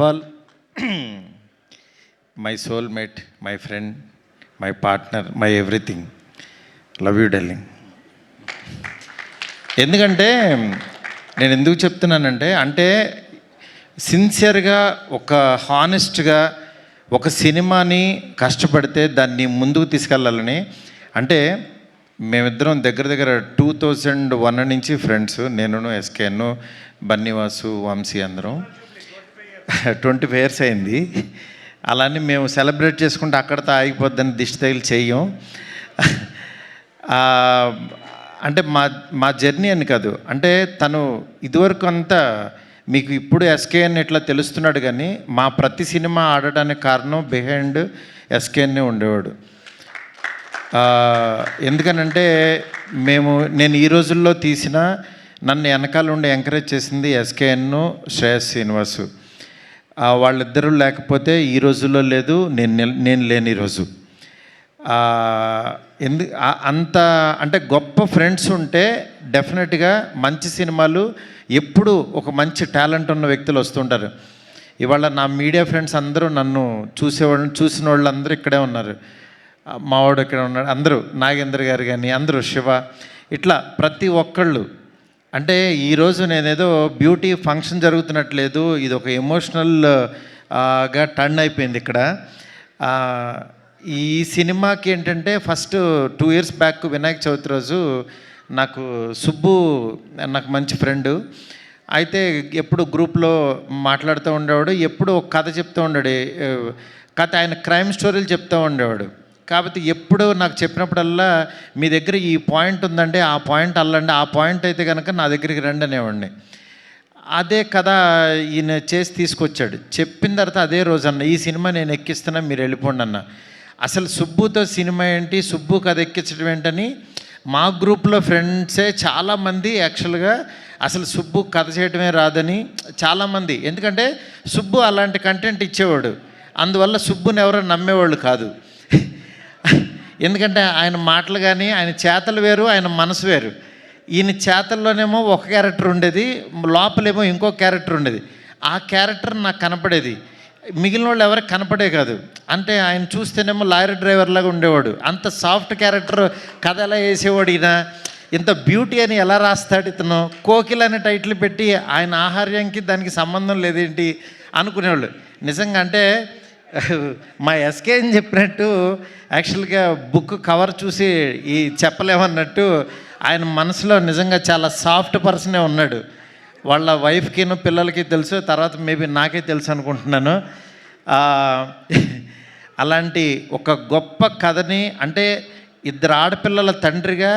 Paul, my soulmate, my friend, my partner, my everything. Love you darling. ఎందుకంటే నేను ఎందుకు చెప్తున్నానంటే సిన్సియర్గా ఒక హానెస్ట్గా ఒక సినిమాని కష్టపడితే దాన్ని ముందుకు తీసుకెళ్ళాలని. మేమిద్దరం దగ్గర 2001 నుంచి ఫ్రెండ్స్. నేను ఎస్కేను, బన్నీవాసు, వంశీ అందరం 25 years అయింది. అలానే మేము సెలబ్రేట్ చేసుకుంటే అక్కడితో ఆగిపోద్దని దిష్టి తగిలి చెయ్యం. మా జర్నీ అని కాదు, తను ఇదివరకు అంతా మీకు ఇప్పుడు ఎస్కేఎన్ ఇట్లా తెలుస్తున్నాడు, కానీ మా ప్రతి సినిమా ఆడడానికి కారణం బిహైండ్ ఎస్కేఎన్నే ఉండేవాడు. ఎందుకనంటే నేను ఈ రోజుల్లో తీసిన నన్ను వెనకాల ఉండి ఎంకరేజ్ చేసింది ఎస్కేఎన్, శ్రేయస్ శ్రీనివాసు. వాళ్ళిద్దరూ లేకపోతే ఈ రోజుల్లో లేదు, నేను లేని రోజు. అంత గొప్ప ఫ్రెండ్స్ ఉంటే డెఫినెట్గా మంచి సినిమాలు ఎప్పుడు ఒక మంచి టాలెంట్ ఉన్న వ్యక్తులు వస్తుంటారు. ఇవాళ నా మీడియా ఫ్రెండ్స్ అందరూ నన్ను చూసిన వాళ్ళందరూ ఇక్కడే ఉన్నారు. మావాడు ఇక్కడ ఉన్నాడు, అందరూ నాగేంద్ర గారు కానీ అందరూ, శివ, ఇట్లా ప్రతి ఒక్కళ్ళు. ఈరోజు నేనేదో బ్యూటీ ఫంక్షన్ జరుగుతున్నట్లేదు, ఇది ఒక ఎమోషనల్గా టర్న్ అయిపోయింది ఇక్కడ. ఈ సినిమాకి first 2 years back Vinayaka Chavithi రోజు నాకు సుబ్బు, నాకు మంచి ఫ్రెండు, అయితే ఎప్పుడు గ్రూప్లో మాట్లాడుతూ ఉండేవాడు, ఎప్పుడు ఒక కథ చెప్తూ ఉండాడు. కథ ఆయన క్రైమ్ స్టోరీలు చెప్తూ ఉండేవాడు. కాబట్టి ఎప్పుడు నాకు చెప్పినప్పుడల్లా మీ దగ్గర ఈ పాయింట్ ఉందంటే ఆ పాయింట్ అల్లండి, ఆ పాయింట్ అయితే కనుక నా దగ్గరికి రండి అనేవాడిని. అదే కథ ఈయన చేసి తీసుకొచ్చాడు. చెప్పిన తర్వాత అదే రోజు అన్న, ఈ సినిమా నేను ఎక్కిస్తున్నా, మీరు వెళ్ళిపోండి అన్న. అసలు సుబ్బుతో సినిమా ఏంటి, సుబ్బు కథ ఎక్కించడం ఏంటని మా గ్రూప్లో ఫ్రెండ్సే చాలామంది యాక్చువల్గా అసలు సుబ్బు కథ చేయడమే రాదని చాలామంది, ఎందుకంటే సుబ్బు అలాంటి కంటెంట్ ఇచ్చేవాడు, అందువల్ల సుబ్బుని ఎవరో నమ్మేవాళ్ళు కాదు. ఎందుకంటే ఆయన మాటలు కానీ ఆయన చేతలు వేరు, ఆయన మనసు వేరు. ఈయన చేతల్లోనేమో ఒక క్యారెక్టర్ ఉండేది, లోపలేమో ఇంకో క్యారెక్టర్ ఉండేది. ఆ క్యారెక్టర్ నాకు కనపడేది, మిగిలిన వాళ్ళు ఎవరికి కనపడే కాదు. ఆయన చూస్తేనేమో లారీ డ్రైవర్ లాగా ఉండేవాడు. అంత సాఫ్ట్ క్యారెక్టర్ కథ ఎలా వేసేవాడు ఈయన, ఇంత బ్యూటీ అని ఎలా రాస్తాడు ఇతను, కోకిల అనే టైటిల్ పెట్టి ఆయన ఆహార్యానికి దానికి సంబంధం లేదేంటి అనుకునేవాళ్ళు. నిజంగా మా ఎస్కే అని చెప్పినట్టు యాక్చువల్గా బుక్ కవర్ చూసి ఈ చెప్పలేమన్నట్టు ఆయన మనసులో నిజంగా చాలా సాఫ్ట్ పర్సనే ఉన్నాడు. వాళ్ళ వైఫ్కిను పిల్లలకి తెలుసు, తర్వాత మేబీ నాకే తెలుసు అనుకుంటున్నాను. అలాంటి ఒక గొప్ప కథని, ఇద్దరు ఆడపిల్లల తండ్రిగా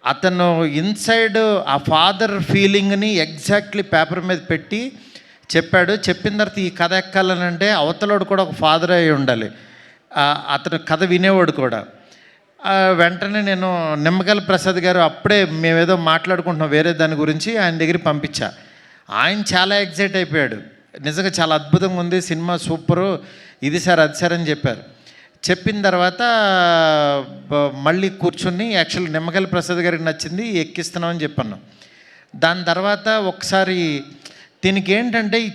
అతను ఇన్సైడ్ ఆ ఫాదర్ ఫీలింగ్ని ఎగ్జాక్ట్లీ పేపర్ మీద పెట్టి చెప్పాడు. చెప్పిన తర్వాత ఈ కథ ఎక్కాలనంటే అవతలోడు కూడా ఒక ఫాదర్ అయి ఉండాలి, అతను కథ వినేవాడు కూడా. వెంటనే నేను నిమ్మగల ప్రసాద్ గారు, అప్పుడే మేమేదో మాట్లాడుకుంటున్నాం వేరే దాని గురించి, ఆయన దగ్గరికి పంపించా. ఆయన చాలా ఎగ్జైట్ అయిపోయాడు, నిజంగా చాలా అద్భుతంగా ఉంది సినిమా, సూపరు, ఇది సార్ అది సార్ అని చెప్పారు. చెప్పిన తర్వాత మళ్ళీ కూర్చుని యాక్చువల్ నిమ్మగల ప్రసాద్ గారికి నచ్చింది, ఎక్కిస్తున్నామని చెప్పాను. దాని తర్వాత ఒకసారి దీనికి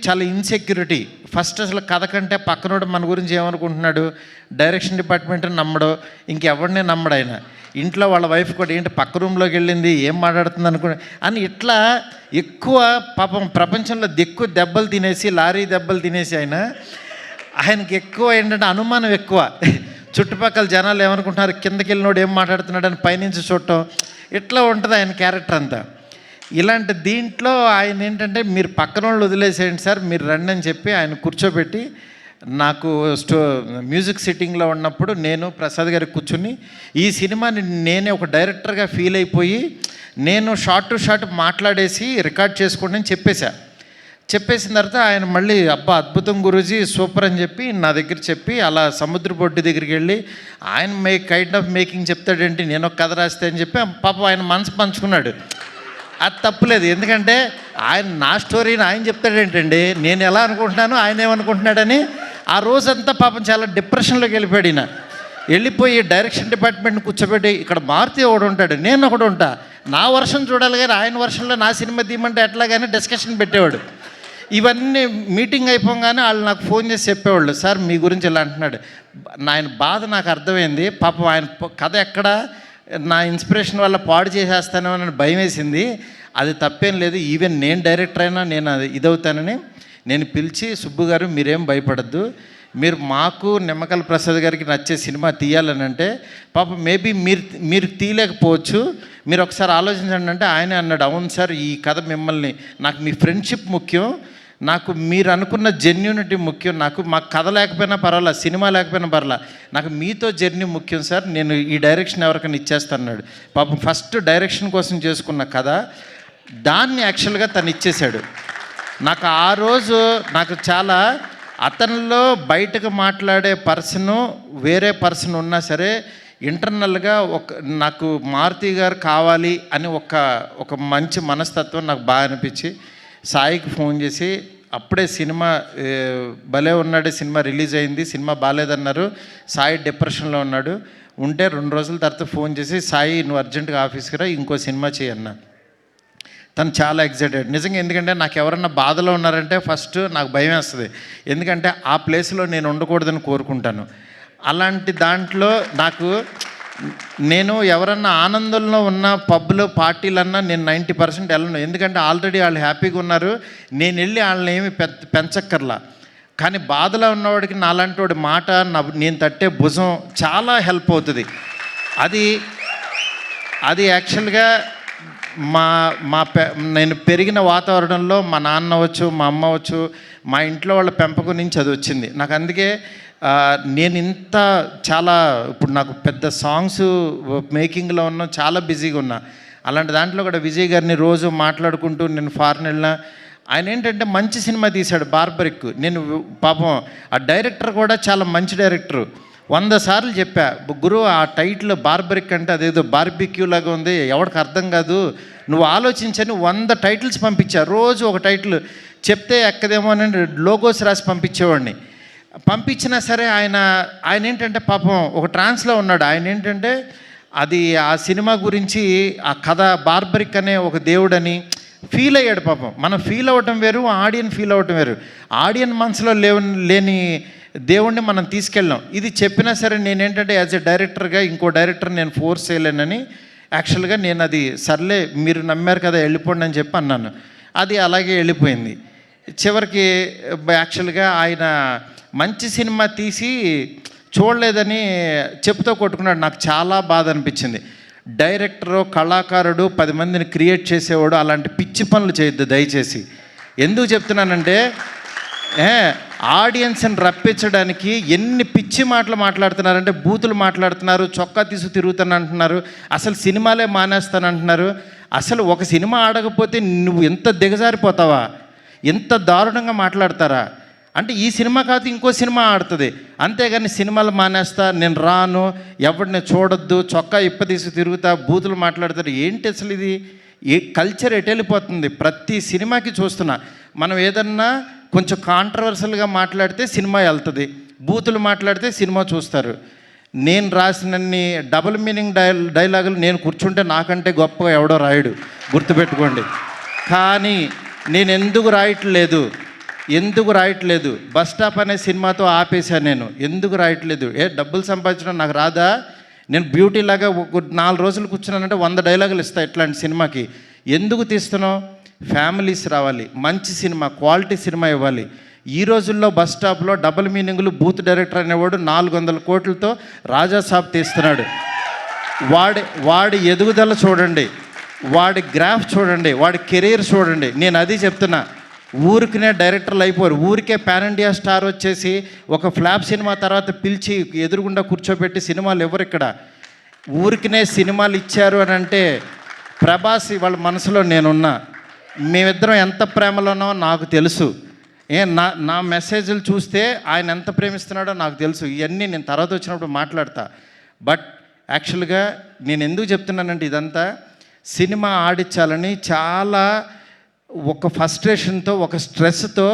చాలా ఇన్సెక్యూరిటీ. ఫస్ట్ అసలు కథ కంటే పక్కనోడు మన గురించి ఏమనుకుంటున్నాడు, డైరెక్షన్ డిపార్ట్మెంట్ నమ్మడు, ఇంకెవరినే నమ్మడు. ఆయన ఇంట్లో వాళ్ళ వైఫ్ కూడా ఏంటి పక్క రూమ్లోకి వెళ్ళింది, ఏం మాట్లాడుతుంది అని ఇట్లా ఎక్కువ పాపం ప్రపంచంలో ఎక్కువ దెబ్బలు తినేసి, లారీ దెబ్బలు తినేసి ఆయనకి ఎక్కువ అనుమానం ఎక్కువ. చుట్టుపక్కల జనాలు ఏమనుకుంటున్నారు, కిందకి వెళ్ళినోడు ఏం మాట్లాడుతున్నాడు అని పైనుంచి చూడటం, ఇట్లా ఉంటుంది ఆయన క్యారెక్టర్ అంతా. ఇలాంటి దీంట్లో ఆయన మీరు పక్కన వాళ్ళు వదిలేసేయండి సార్, మీరు రండి అని చెప్పి ఆయన కూర్చోబెట్టి, నాకు మ్యూజిక్ సిట్టింగ్లో ఉన్నప్పుడు నేను ప్రసాద్ గారికి కూర్చుని ఈ సినిమాని నేనే ఒక డైరెక్టర్గా ఫీల్ అయిపోయి నేను షార్ట్ టు షార్ట్ మాట్లాడేసి రికార్డ్ చేసుకోండి అని చెప్పేసిన తర్వాత ఆయన మళ్ళీ అద్భుతం గురూజీ సూపర్ అని చెప్పి నా దగ్గర చెప్పి, అలా సముద్ర బొడ్డు దగ్గరికి వెళ్ళి ఆయన కైండ్ ఆఫ్ మేకింగ్ చెప్తాడేంటి, నేను ఒక కథ రాస్తే అని చెప్పి పాపం ఆయన మనసు పంచుకున్నాడు. అది తప్పులేదు, ఎందుకంటే ఆయన నా స్టోరీని ఆయన చెప్తాడేంటండి, నేను ఎలా అనుకుంటున్నాను ఆయన ఏమనుకుంటున్నాడని. ఆ రోజంతా పాపం చాలా డిప్రెషన్లోకి వెళ్ళిపోయాడు. ఈయన వెళ్ళిపోయి డైరెక్షన్ డిపార్ట్మెంట్ని కూర్చోబెట్టి, ఇక్కడ మారుతి ఒకడు ఉంటాడు, నేను ఒకడు ఉంటా, నా వర్షన్ చూడాలి కానీ ఆయన వర్షన్లో నా సినిమా తీయమంటే ఎట్లాగానే డిస్కషన్ పెట్టేవాడు. ఇవన్నీ మీటింగ్ అయిపోగానే వాళ్ళు నాకు ఫోన్ చేసి చెప్పేవాళ్ళు, సార్ మీ గురించి ఇలా అంటున్నాడు. ఆయన బాధ నాకు అర్థమైంది. పాపం ఆయన కథ ఎక్కడ నా ఇన్స్పిరేషన్ వల్ల పాడు చేసేస్తానో అని భయం వేసింది. అది తప్పేం లేదు, ఈవెన్ నేను డైరెక్టర్ అయినా నేను అది ఇదవుతానని నేను పిలిచి, సుబ్బు గారు మీరేం భయపడద్దు, మీరు మాకు నిమ్మకల్ ప్రసాద్ గారికి నచ్చే సినిమా తీయాలని అంటే, పాపం మేబీ మీరు తీయలేకపోవచ్చు, మీరు ఒకసారి ఆలోచించండి అంటే ఆయనే అన్నాడు, అవును సార్ ఈ కథ మిమ్మల్ని, నాకు మీ ఫ్రెండ్షిప్ ముఖ్యం, నాకు మీరు అనుకున్న జెన్యూనిటీ ముఖ్యం, నాకు మాకు కథ లేకపోయినా పర్వాలా, సినిమా లేకపోయినా పర్వాలా, నాకు మీతో జర్నీ ముఖ్యం సార్, నేను ఈ డైరెక్షన్ ఎవరికైనా ఇచ్చేస్తాను అన్నాడు. పాపం ఫస్ట్ డైరెక్షన్ కోసం చేసుకున్న కథ దాన్ని యాక్చువల్గా తను ఇచ్చేశాడు. నాకు ఆ రోజు నాకు చాలా, అతనిలో బయటకు మాట్లాడే పర్సను వేరే పర్సన్ ఉన్నా సరే ఇంటర్నల్గా నాకు మారుతి గారు కావాలి అని ఒక మంచి మనస్తత్వం నాకు బాగా అనిపించి సాయికి ఫోన్ చేసి, అప్పుడే సినిమా భలే ఉన్నాడు సినిమా రిలీజ్ అయింది, సినిమా బాగాలేదన్నారు, సాయి డిప్రెషన్లో ఉన్నాడు, ఉంటే 2 రోజుల తర్వాత ఫోన్ చేసి, సాయి నువ్వు అర్జెంటుగా ఆఫీస్కి రా, ఇంకో సినిమా చేయన్నా. తను చాలా ఎక్సైటెడ్ నిజంగా. ఎందుకంటే నాకు ఎవరన్నా బాధలో ఉన్నారంటే ఫస్ట్ నాకు భయం వేస్తుంది, ఎందుకంటే ఆ ప్లేస్లో నేను ఉండకూడదని కోరుకుంటాను. అలాంటి దాంట్లో నేను ఎవరన్నా ఆనందంలో ఉన్న పబ్లో పార్టీలన్నా నేను 90% వెళ్ళను, ఎందుకంటే ఆల్రెడీ వాళ్ళు హ్యాపీగా ఉన్నారు, నేను వెళ్ళి వాళ్ళని ఏమి పెంచక్కర్లా. కానీ బాధలో ఉన్నవాడికి నాలాంటి వాడి మాట, నేను తట్టే భుజం చాలా హెల్ప్ అవుతుంది. అది యాక్చువల్గా నేను పెరిగిన వాతావరణంలో మా నాన్న అవ్వచ్చు, మా అమ్మ అవ్వచ్చు, మా ఇంట్లో వాళ్ళ పెంపకం నుంచి అది వచ్చింది నాకు. అందుకే నేను ఇప్పుడు నాకు పెద్ద సాంగ్స్ మేకింగ్లో ఉన్నా, చాలా బిజీగా ఉన్నా. అలాంటి దాంట్లో కూడా విజయ్ గారిని రోజు మాట్లాడుకుంటూ నేను ఫారెన్ వెళ్ళినా, ఆయన ఏంటంటే మంచి సినిమా తీశాడు బార్బరిక్. నేను పాపం ఆ డైరెక్టర్ కూడా చాలా మంచి డైరెక్టరు. 100 సార్లు చెప్పా, గురు ఆ టైటిల్ బార్బరిక్ అంటే అదేదో బార్బిక్యూ లాగా ఉంది, ఎవరికి అర్థం కాదు, నువ్వు ఆలోచించని 100 టైటిల్స్ పంపించా. రోజు ఒక టైటిల్ చెప్తే ఎక్కదేమో అని లోగోస్ రాసి పంపించేవాడిని. పంపించినా సరే ఆయన ఏంటంటే పాపం ఒక ట్రాన్స్లో ఉన్నాడు. ఆయన ఏంటంటే అది ఆ సినిమా గురించి ఆ కథ బార్బరిక్ అనే ఒక దేవుడని ఫీల్ అయ్యాడు. పాపం మనం ఫీల్ అవ్వటం వేరు, ఆడియన్ ఫీల్ అవ్వటం వేరు. ఆడియన్ మనసులో లేని దేవుణ్ణి మనం తీసుకెళ్ళాం. ఇది చెప్పినా సరే నేనేంటంటే యాజ్ ఎ డైరెక్టర్గా ఇంకో డైరెక్టర్ నేను ఫోర్స్ చేయలేనని యాక్చువల్గా నేను అది సర్లే మీరు నమ్మారు కదా వెళ్ళిపోండి అని చెప్పి అన్నాను. అది అలాగే వెళ్ళిపోయింది. చివరికి యాక్చువల్గా ఆయన మంచి సినిమా తీసి చూడలేదని చెప్పుతో కొట్టుకున్నాడు. నాకు చాలా బాధ అనిపించింది. డైరెక్టరు, కళాకారుడు 10 మందిని క్రియేట్ చేసేవాడు అలాంటి పిచ్చి పనులు చేయొద్దు దయచేసి. ఎందుకు చెప్తున్నానంటే ఆడియన్స్ని రప్పించడానికి ఎన్ని పిచ్చి మాటలు మాట్లాడుతున్నారంటే, బూతులు మాట్లాడుతున్నారు, చొక్కా తీసు తిరుగుతానంటున్నారు, అసలు సినిమాలే మానేస్తానంటున్నారు. అసలు ఒక సినిమా ఆడకపోతే నువ్వు ఎంత దిగజారిపోతావా, ఎంత దారుణంగా మాట్లాడతారా అంటే, ఈ సినిమా కాదు ఇంకో సినిమా ఆడుతుంది, అంతేగాని సినిమాలు మానేస్తా, నేను రాను, ఎవరిని చూడొద్దు, చొక్కా ఇప్పదీసి తిరుగుతా, బూతులు మాట్లాడతారు. ఏంటి అసలు ఇది? ఏ కల్చర్ ఎటు వెళ్ళిపోతుంది? ప్రతి సినిమాకి చూస్తున్నా, మనం ఏదన్నా కొంచెం కాంట్రవర్సల్గా మాట్లాడితే సినిమా వెళ్తుంది, బూతులు మాట్లాడితే సినిమా చూస్తారు. నేను రాసినన్ని డబుల్ మీనింగ్ డైలాగులు నేను కూర్చుంటే నాకంటే గొప్పగా ఎవడో రాయడు, గుర్తుపెట్టుకోండి. కానీ నేను ఎందుకు రాయట్లేదు? బస్ స్టాప్ అనే సినిమాతో ఆపేశాను నేను. ఎందుకు రాయట్లేదు? డబ్బులు సంపాదించడం నాకు రాదా? నేను బ్యూటీ లాగా 4 రోజులు కూర్చున్నానంటే 100 డైలాగులు ఇస్తా ఇట్లాంటి సినిమాకి. ఎందుకు తీస్తున్నావు? ఫ్యామిలీస్ రావాలి, మంచి సినిమా, క్వాలిటీ సినిమా ఇవ్వాలి. ఈ రోజుల్లో బస్ స్టాప్లో డబుల్ మీనింగ్లు, బూత్ డైరెక్టర్ అనేవాడు 400 కోట్లతో రాజాసాబ్ తీస్తున్నాడు. వాడి ఎదుగుదల చూడండి, వాడి గ్రాఫ్ చూడండి, వాడి కెరీర్ చూడండి. నేను అది చెప్తున్నా, ఊరికినే డైరెక్టర్లు అయిపోరు. ఊరికే పాన్ ఇండియా స్టార్ వచ్చేసి ఒక ఫ్లాప్ సినిమా తర్వాత పిలిచి ఎదురుగుండా కూర్చోబెట్టి సినిమాలు ఎవరు ఇక్కడ? ఊరికినే సినిమాలు ఇచ్చారు అని అంటే, ప్రభాస్ వాళ్ళ మనసులో నేనున్నా, మేమిద్దరం ఎంత ప్రేమలోనో నాకు తెలుసు. నా మెసేజ్లు చూస్తే ఆయన ఎంత ప్రేమిస్తున్నాడో నాకు తెలుసు. ఇవన్నీ నేను తర్వాత వచ్చినప్పుడు మాట్లాడతా. బట్ యాక్చువల్గా నేను ఎందుకు చెప్తున్నానంటే, ఇదంతా సినిమా ఆడించాలని చాలా ఒక ఫ్రస్ట్రేషన్తో, ఒక స్ట్రెస్తో,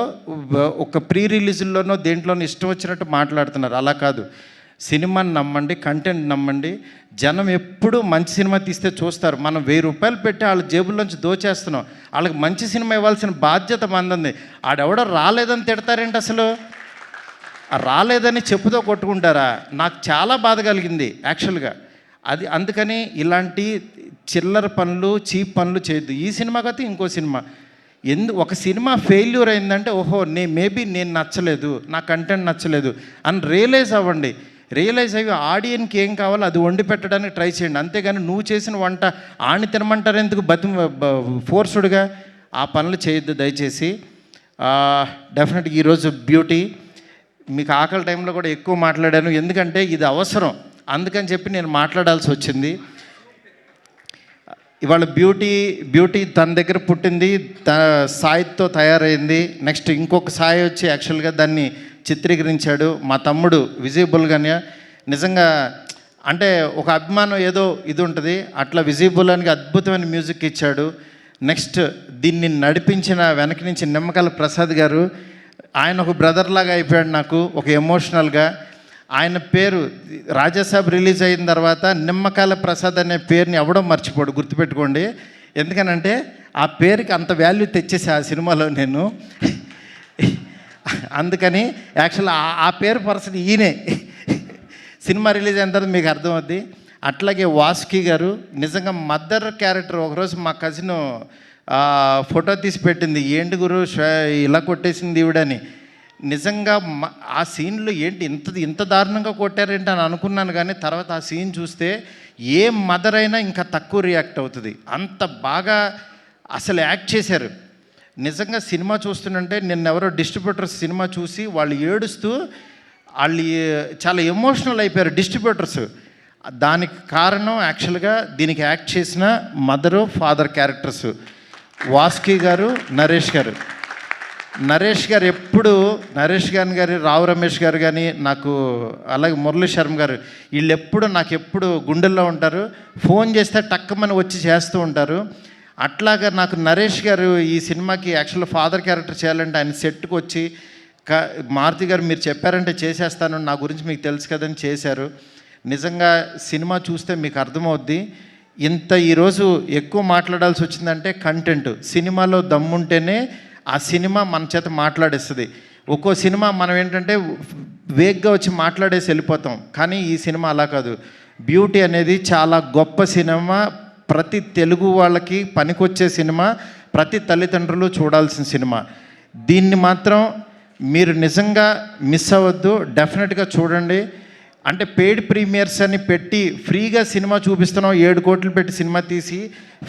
ఒక ప్రీ రిలీజుల్లోనో దేంట్లోనో ఇష్టం వచ్చినట్టు మాట్లాడుతున్నారు. అలా కాదు, సినిమాని నమ్మండి, కంటెంట్ నమ్మండి. జనం ఎప్పుడు మంచి సినిమా తీస్తే చూస్తారు. మనం 1000 రూపాయలు పెట్టి వాళ్ళ జేబుల్లోంచి దోచేస్తున్నాం. వాళ్ళకి మంచి సినిమా ఇవ్వాల్సిన బాధ్యత మంది. ఆడెవడో రాలేదని తిడతారేంటి అసలు? రాలేదని చెప్పుతో కొట్టుకుంటారా? నాకు చాలా బాధ కలిగింది యాక్చువల్గా. అది అందుకని ఇలాంటి చిల్లర పనులు, చీప్ పనులు చేయొద్దు. ఈ సినిమా కాకపోతే ఇంకో సినిమా. ఒక సినిమా ఫెయిల్యూర్ అయిందంటే ఓహో మేబీ నేను నచ్చలేదు, నా కంటెంట్ నచ్చలేదు అని రియలైజ్ అవ్వండి. రియలైజ్ అయ్యి ఆడియన్కి ఏం కావాలో అది వండి పెట్టడానికి ట్రై చేయండి. అంతేగాని నువ్వు చేసిన వంట ఆని తినమంటారు ఎందుకు ఫోర్స్డ్గా? ఆ పనులు చేయొద్దు దయచేసి. డెఫినెట్గా ఈరోజు బ్యూటీ మీకు ఆకలి టైంలో కూడా ఎక్కువ మాట్లాడాను, ఎందుకంటే ఇది అవసరం. అందుకని చెప్పి నేను మాట్లాడాల్సి వచ్చింది. ఇవాళ బ్యూటీ తన దగ్గర పుట్టింది, సాయితో తయారైంది. నెక్స్ట్ ఇంకొక సాయి వచ్చి యాక్చువల్గా దాన్ని చిత్రీకరించాడు మా తమ్ముడు విజిబుల్గానే. నిజంగా అంటే ఒక అభిమానం ఏదో ఇది ఉంటుంది, అట్లా విజిబుల్ అని అద్భుతమైన మ్యూజిక్ ఇచ్చాడు. నెక్స్ట్ దీన్ని నడిపించిన వెనక నుంచి నిమ్మకాయల ప్రసాద్ గారు, ఆయన ఒక బ్రదర్ లాగా అయిపోయాడు నాకు, ఒక ఎమోషనల్గా. ఆయన పేరు రాజాసాబ్ రిలీజ్ అయిన తర్వాత నిమ్మకాయల ప్రసాద్ అనే పేరుని ఎవడో మర్చిపోడు, గుర్తుపెట్టుకోండి. ఎందుకనంటే ఆ పేరుకి అంత వాల్యూ తెచ్చేసి ఆ సినిమాలో నేను. అందుకని యాక్చువల్ ఆ పేరు పర్సన్ ఈయనే. సినిమా రిలీజ్ అయిన తర్వాత మీకు అర్థమవుద్ది. అట్లాగే వాసుకి గారు నిజంగా మదర్ క్యారెక్టర్. ఒకరోజు మా కజిన్ ఫోటో తీసి పెట్టింది, ఏంటి గురు ఇలా కొట్టేసింది ఈవిడని. నిజంగా ఆ సీన్లో ఏంటి ఇంత దారుణంగా కొట్టారేంటి అని అనుకున్నాను. కానీ తర్వాత ఆ సీన్ చూస్తే ఏ మదర్ అయినా ఇంకా తక్కువ రియాక్ట్ అవుతుంది. అంత బాగా అసలు యాక్ట్ చేశారు. నిజంగా సినిమా చూస్తుంటే నిన్నెవరో డిస్ట్రిబ్యూటర్స్ సినిమా చూసి వాళ్ళు ఏడుస్తూ వాళ్ళు చాలా ఎమోషనల్ అయిపోయారు డిస్ట్రిబ్యూటర్స్. దానికి కారణం యాక్చువల్గా దీనికి యాక్ట్ చేసిన మదరు ఫాదర్ క్యారెక్టర్స్ వాసుకి గారు, నరేష్ గారు ఎప్పుడు నరేష్ గారు రావు రమేష్ గారు కానీ నాకు, అలాగే మురళీ శర్మ గారు, వీళ్ళు ఎప్పుడు నాకు ఎప్పుడు గుండెల్లో ఉంటారు. ఫోన్ చేస్తే టక్కమని వచ్చి చేస్తూ ఉంటారు. అట్లాగా నాకు నరేష్ గారు ఈ సినిమాకి యాక్చువల్ ఫాదర్ క్యారెక్టర్ చేయాలంటే ఆయన సెట్కి వచ్చి మారుతి గారు మీరు చెప్పారంటే చేసేస్తాను, నా గురించి మీకు తెలుసు కదని చేశారు. నిజంగా సినిమా చూస్తే మీకు అర్థమవుద్ది. ఈరోజు ఎక్కువ మాట్లాడాల్సి వచ్చిందంటే కంటెంట్. సినిమాలో దమ్ముంటేనే ఆ సినిమా మన చేత మాట్లాడేస్తుంది. ఒక్కో సినిమా మనం ఏంటంటే వేగ్గా వచ్చి మాట్లాడేసి వెళ్ళిపోతాం, కానీ ఈ సినిమా అలా కాదు. బ్యూటీ అనేది చాలా గొప్ప సినిమా, ప్రతి తెలుగు వాళ్ళకి పనికొచ్చే సినిమా, ప్రతి తల్లిదండ్రులు చూడాల్సిన సినిమా. దీన్ని మాత్రం మీరు నిజంగా మిస్ అవ్వద్దు, డెఫినెట్గా చూడండి. అంటే పెయిడ్ ప్రీమియర్స్ అని పెట్టి ఫ్రీగా సినిమా చూపిస్తున్నాం, 7 కోట్లు పెట్టి సినిమా తీసి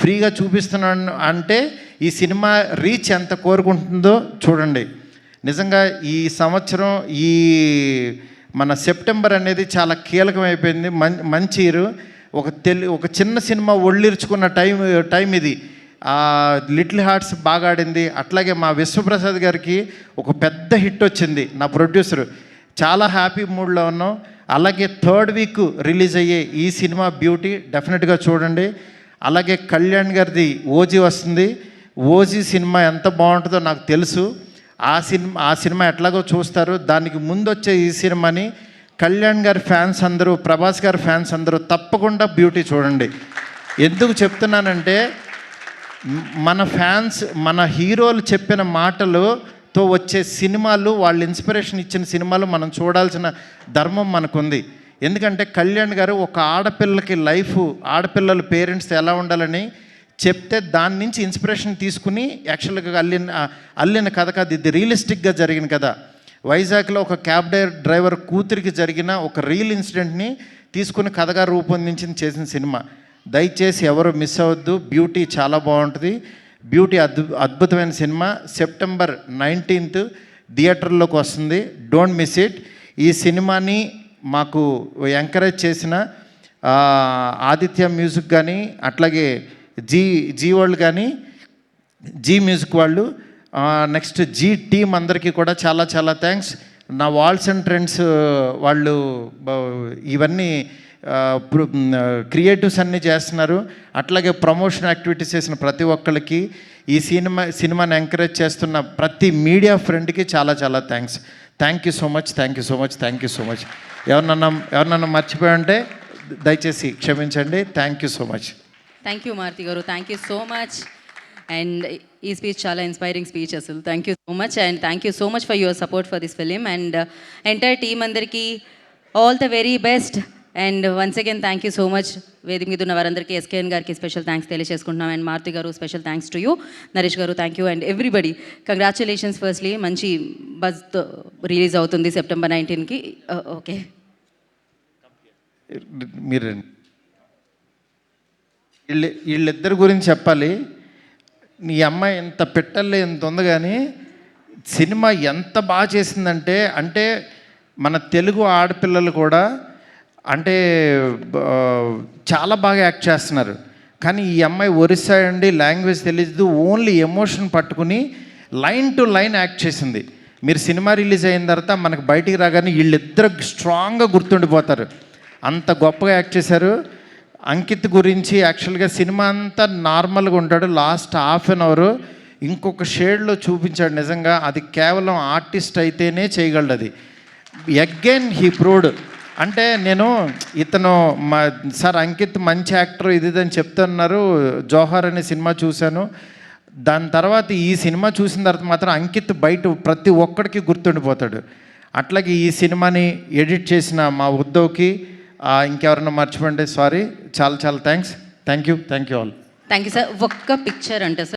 ఫ్రీగా చూపిస్తున్నాను అంటే ఈ సినిమా రీచ్ ఎంత కోరుకుంటుందో చూడండి. నిజంగా ఈ సంవత్సరం ఈ మన సెప్టెంబర్ అనేది చాలా కీలకమైపోయింది. మంచి ఇయర్. ఒక చిన్న సినిమా ఒళ్ళిర్చుకున్న టైం ఇది. లిటిల్ హార్ట్స్ బాగా ఆడింది. అట్లాగే మా విశ్వప్రసాద్ గారికి ఒక పెద్ద హిట్ వచ్చింది, నా ప్రొడ్యూసర్. చాలా హ్యాపీ మూడ్లో ఉన్నాం. అలాగే 3rd వీక్ రిలీజ్ అయ్యే ఈ సినిమా బ్యూటీ డెఫినెట్గా చూడండి. అలాగే కళ్యాణ్ గారిది ఓజీ వస్తుంది. ఓజీ సినిమా ఎంత బాగుంటుందో నాకు తెలుసు. ఆ సినిమా ఎట్లాగో చూస్తారు. దానికి ముందు వచ్చే ఈ సినిమాని కళ్యాణ్ గారి ఫ్యాన్స్ అందరూ, ప్రభాస్ గారి ఫ్యాన్స్ అందరూ తప్పకుండా బ్యూటీ చూడండి. ఎందుకు చెప్తున్నానంటే మన ఫ్యాన్స్, మన హీరోలు చెప్పిన మాటలతో వచ్చే సినిమాలు, వాళ్ళు ఇన్స్పిరేషన్ ఇచ్చిన సినిమాలు మనం చూడాల్సిన ధర్మం మనకుంది. ఎందుకంటే కళ్యాణ్ గారు ఒక ఆడపిల్లకి లైఫ్, ఆడపిల్లల పేరెంట్స్ ఎలా ఉండాలని చెప్తే దాని నుంచి ఇన్స్పిరేషన్ తీసుకుని యాక్చువల్గా అల్లిన కథ కాదు ఇది, రియలిస్టిక్గా జరిగిన కథ. వైజాగ్లో ఒక క్యాబ్ డ్రైవర్ కూతురికి జరిగిన ఒక రియల్ ఇన్సిడెంట్ని తీసుకుని కథగా చేసిన సినిమా. దయచేసి ఎవరు మిస్ అవ్వద్దు. బ్యూటీ చాలా బాగుంటుంది. బ్యూటీ అద్భుతమైన సినిమా. సెప్టెంబర్ 19th థియేటర్లోకి వస్తుంది. Don't miss it. ఈ సినిమాని మాకు ఎంకరేజ్ చేసిన ఆదిత్య మ్యూజిక్ కానీ, అట్లాగే జీ వరల్డ్ కానీ, జీ మ్యూజిక్ వాళ్ళు, నెక్స్ట్ జీ టీమ్ అందరికీ కూడా చాలా చాలా థ్యాంక్స్. నా వాల్స్ అండ్ ట్రెండ్స్ వాళ్ళు ఇవన్నీ క్రియేటివ్స్ అన్నీ చేస్తున్నారు. అట్లాగే ప్రమోషన్ యాక్టివిటీస్ చేసిన ప్రతి ఒక్కరికి, ఈ సినిమాని ఎంకరేజ్ చేస్తున్న ప్రతి మీడియా ఫ్రెండ్కి చాలా చాలా thanks. Thank you so much, thank you so much, thank you so much. ఎవరినన్నా మర్చిపోయి దయచేసి క్షమించండి. Thank you so much. Thank you Maruti గారు, thank you so much. And ఈ స్పీచ్ చాలా ఇన్స్పైరింగ్ స్పీచ్ అసలు. Thank you so much and thank you so much for your support for this film. And entire team అందరికీ all the very best. And once again thank you so much. వేదిక మీద ఉన్న వారందరికీ ఎస్కేఎన్ గారికి special thanks తెలియజేసుకుంటున్నాం. And Maruti గారు special thanks to you. Naresh గారు thank you. And everybody congratulations. Firstly మంచి బజ్తో రిలీజ్ అవుతుంది September 19కి. ఓకే, మీరు వీళ్ళిద్దరి గురించి చెప్పాలి. నీ అమ్మాయి ఎంత పెట్టలే ఎంత ఉంది, కానీ సినిమా ఎంత బాగా చేసిందంటే అంటే మన తెలుగు ఆడపిల్లలు కూడా అంటే చాలా బాగా యాక్ట్ చేస్తున్నారు. కానీ ఈ అమ్మాయి ఒరిస్సా అండి, లాంగ్వేజ్ తెలియదు, ఓన్లీ ఎమోషన్ పట్టుకుని లైన్ టు లైన్ యాక్ట్ చేసింది. మీరు సినిమా రిలీజ్ అయిన తర్వాత మనకు బయటికి రాగానే వీళ్ళిద్దరు స్ట్రాంగ్గా గుర్తుండిపోతారు. అంత గొప్పగా యాక్ట్ చేశారు. అంకిత్ గురించి యాక్చువల్గా సినిమా అంతా నార్మల్గా ఉంటాడు, లాస్ట్ హాఫ్ అన్ అవర్ ఇంకొక షేడ్లో చూపించాడు. నిజంగా అది కేవలం ఆర్టిస్ట్ అయితేనే చేయగలడు. అది అగైన్ హీ ప్రూవ్డ్. అంటే నేను ఇతను సార్ అంకిత్ మంచి యాక్టర్ ఇది అని చెప్తున్నారు. జోహార్ అనే సినిమా చూశాను, దాని తర్వాత ఈ సినిమా చూసిన తర్వాత మాత్రం అంకిత్ బయట ప్రతి ఒక్కడికి గుర్తుండిపోతాడు. అట్లాగే ఈ సినిమాని ఎడిట్ చేసిన మా ఉద్దవ్కి, ఇంకెవరన్నా మర్చిపోండి సారీ, చాలా చాలా thanks. Thank you all. Thank you sir. ఒక్క పిక్చర్ అంటే సార్